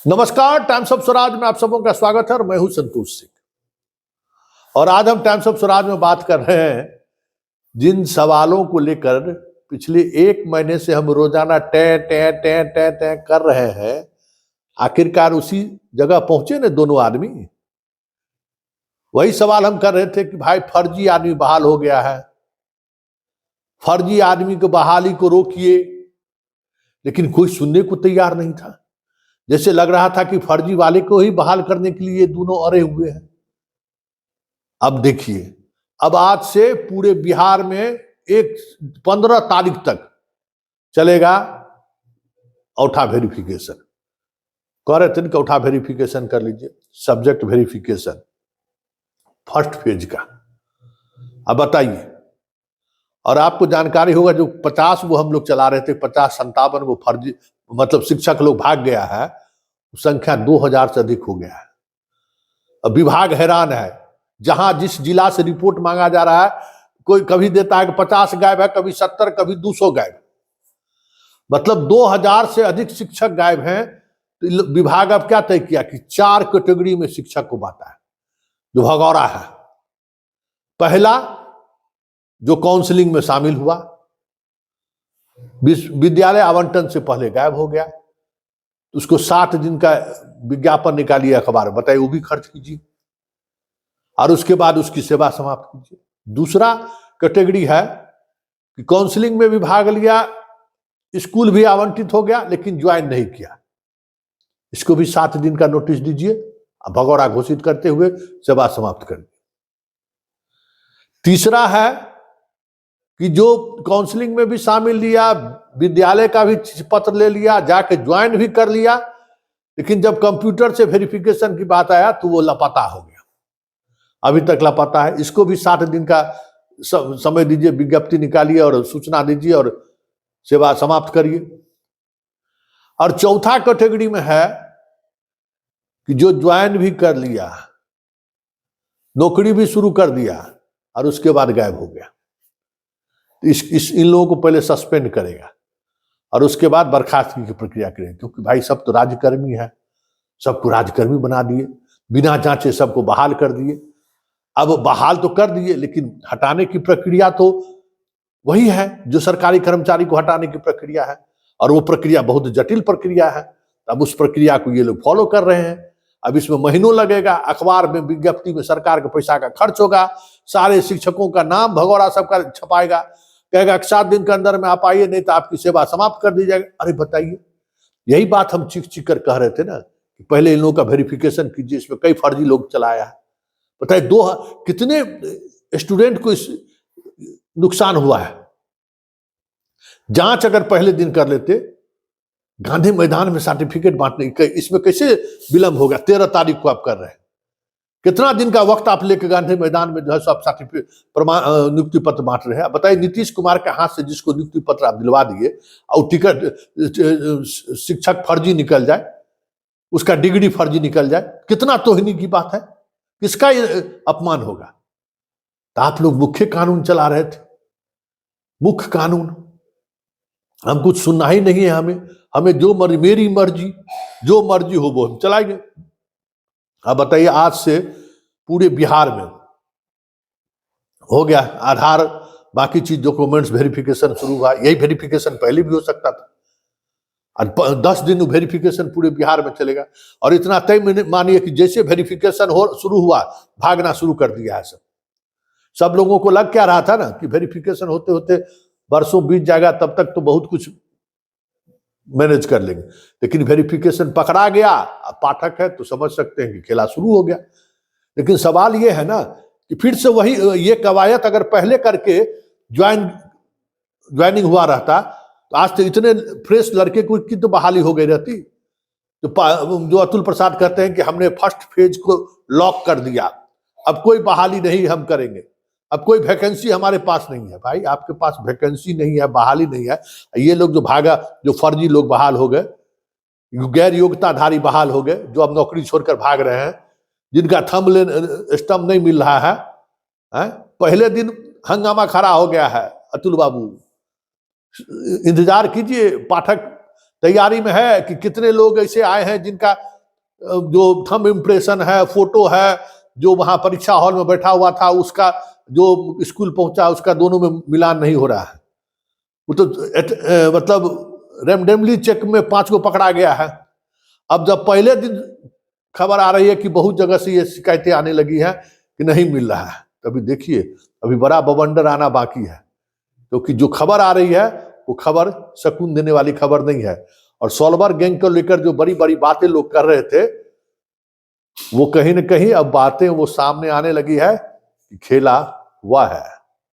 नमस्कार, times of Swaraj में आप सबों का स्वागत है और मैं हूं संतोष सिंह। और आज हम टाइम्स ऑफ स्वराज में बात कर रहे हैं जिन सवालों को लेकर पिछले एक महीने से हम रोजाना टे टे टे टे टे कर रहे हैं। आखिरकार उसी जगह पहुंचे ना दोनों आदमी। वही सवाल हम कर रहे थे कि भाई फर्जी आदमी बहाल हो गया है, फर्जी आदमी को बहाली को रोकिए, लेकिन कोई सुनने को तैयार नहीं था। जैसे लग रहा था कि फर्जी वाले को ही बहाल करने के लिए दोनों अड़े हुए हैं। अब देखिए, अब आज से पूरे बिहार में 15 तारीख तक चलेगा औठा वेरिफिकेशन। कह रहे थे कि औठा वेरिफिकेशन कर लीजिए, सब्जेक्ट वेरिफिकेशन फर्स्ट फेज का। अब बताइए, और आपको जानकारी होगा जो 50 वो हम लोग चला रहे थे, 50-57 वो फर्जी मतलब शिक्षक लोग भाग गया है, संख्या 2000 से अधिक हो गया है। अब विभाग हैरान है, जहां जिस जिला से रिपोर्ट मांगा जा रहा है, कोई कभी देता है कि 50 गायब है, कभी 70, कभी 200 गायब। मतलब 2000 से अधिक शिक्षक गायब हैं। तो विभाग अब क्या तय किया कि 4 कैटेगरी में शिक्षक को बांटा है जो भगौरा है। पहला, जो काउंसलिंग में शामिल हुआ, विद्यालय आवंटन से पहले गायब हो गया, उसको 7 दिन का विज्ञापन निकालिए अखबार, बताइए वो भी खर्च कीजिए और उसके बाद उसकी सेवा समाप्त कीजिए। दूसरा कैटेगरी है कि काउंसलिंग में भी भाग लिया, स्कूल भी आवंटित हो गया, लेकिन ज्वाइन नहीं किया, इसको भी 7 दिन का नोटिस दीजिए, भगौरा घोषित करते हुए सेवा समाप्त कर दी। तीसरा है कि जो काउंसलिंग में भी शामिल लिया, विद्यालय का भी पत्र ले लिया, जाके ज्वाइन भी कर लिया, लेकिन जब कंप्यूटर से वेरिफिकेशन की बात आया तो वो लापता हो गया, अभी तक लापता है। इसको भी 7 दिन का समय दीजिए, विज्ञप्ति निकालिए और सूचना दीजिए और सेवा समाप्त करिए। और चौथा कैटेगरी में है कि जो ज्वाइन भी कर लिया, नौकरी भी शुरू कर दिया और उसके बाद गायब हो गया, इन लोगों को पहले सस्पेंड करेगा और उसके बाद बर्खास्तगी की प्रक्रिया करेगा। क्योंकि भाई सब तो राज्यकर्मी है, सबको राज्यकर्मी बना दिए, बिना जांचे सबको बहाल कर दिए। अब बहाल तो कर दिए, लेकिन हटाने की प्रक्रिया तो वही है जो सरकारी कर्मचारी को हटाने की प्रक्रिया है, और वो प्रक्रिया बहुत जटिल प्रक्रिया है। अब उस प्रक्रिया को ये लोग फॉलो कर रहे हैं। अब इसमें महीनों लगेगा, अखबार में विज्ञप्ति में सरकार के पैसा का खर्च होगा, सारे शिक्षकों का नाम भगौरा सबका छपाएगा, कहेगा 7 दिन के अंदर में आप आइए, नहीं तो आपकी सेवा समाप्त कर दी जाएगी। अरे बताइए, यही बात हम चीख कर कह रहे थे ना कि पहले इन लोगों का वेरिफिकेशन कीजिए, इसमें कई फर्जी लोग चलाया है। बताइए कितने स्टूडेंट को इस नुकसान हुआ है। जांच अगर पहले दिन कर लेते, गांधी मैदान में सर्टिफिकेट बांटने, इसमें कैसे विलंब होगा? 13 तारीख को आप कर रहे हैं, कितना दिन का वक्त आप लेके गांधी मैदान में जो है सब सर्टिफिकेट नियुक्ति पत्र बांट रहे हैं। बताइए, नीतीश कुमार के हाथ से जिसको नियुक्ति पत्र आप दिलवा दिए और टिकट शिक्षक फर्जी निकल जाए, उसका डिग्री फर्जी निकल जाए, कितना तोहिनी की बात है, किसका ये अपमान होगा? तो आप लोग मुख्य कानून चला रहे थे, मुख्य कानून। हम कुछ सुनना ही नहीं है, हमें जो मर्जी, मेरी मर्जी, जो मर्जी हो वो हम चलाएंगे। अब बताइए, आज से पूरे बिहार में हो गया आधार, बाकी चीज डॉक्यूमेंट्स वेरिफिकेशन शुरू हुआ। यही वेरिफिकेशन पहले भी हो सकता था, और 10 दिन वेरिफिकेशन पूरे बिहार में चलेगा। और इतना तय मानिए कि जैसे वेरिफिकेशन शुरू हुआ, भागना शुरू कर दिया है सब लोगों को लग क्या रहा था ना कि वेरिफिकेशन होते होते वर्षों बीत जाएगा, तब तक तो बहुत कुछ मैनेज कर लेंगे। लेकिन वेरिफिकेशन पकड़ा गया, अब पाठक है तो समझ सकते हैं कि खेला शुरू हो गया। लेकिन सवाल ये है ना कि फिर से वही ये कवायद अगर पहले करके ज्वाइनिंग हुआ रहता तो आज तो इतने फ्रेश लड़के की तो बहाली हो गई रहती। जो अतुल प्रसाद कहते हैं कि हमने फर्स्ट फेज को लॉक कर दिया, अब कोई बहाली नहीं हम करेंगे, अब कोई वैकेंसी हमारे पास नहीं है। भाई आपके पास वैकेंसी नहीं है, बहाली नहीं है। ये लोग जो भागा, जो फर्जी लोग बहाल हो गए, गैर योग्यताधारी बहाल हो गए, जो अब नौकरी छोड़कर भाग रहे हैं, जिनका स्टम्प नहीं मिल रहा है, पहले दिन हंगामा खड़ा हो गया है। अतुल बाबू इंतजार कीजिए, पाठक तैयारी में है कि कितने लोग ऐसे आए हैं जिनका जो थंब इम्प्रेशन है, फोटो है, जो वहां परीक्षा हॉल में बैठा हुआ था उसका, जो स्कूल पहुंचा उसका, दोनों में मिलान नहीं हो रहा है। वो तो मतलब रैंडमली चेक में 5 को पकड़ा गया है। अब जब पहले दिन खबर आ रही है कि बहुत जगह से ये शिकायतें आने लगी हैं कि नहीं मिल रहा है, तभी देखिए अभी बड़ा बवंडर आना बाकी है, क्योंकि जो खबर आ रही है वो खबर सकून देने वाली खबर नहीं है। और सोलवर गैंग को लेकर जो बड़ी बड़ी बातें लोग कर रहे थे, वो कहीं न कहीं अब बातें वो सामने आने लगी है कि खेला हुआ है।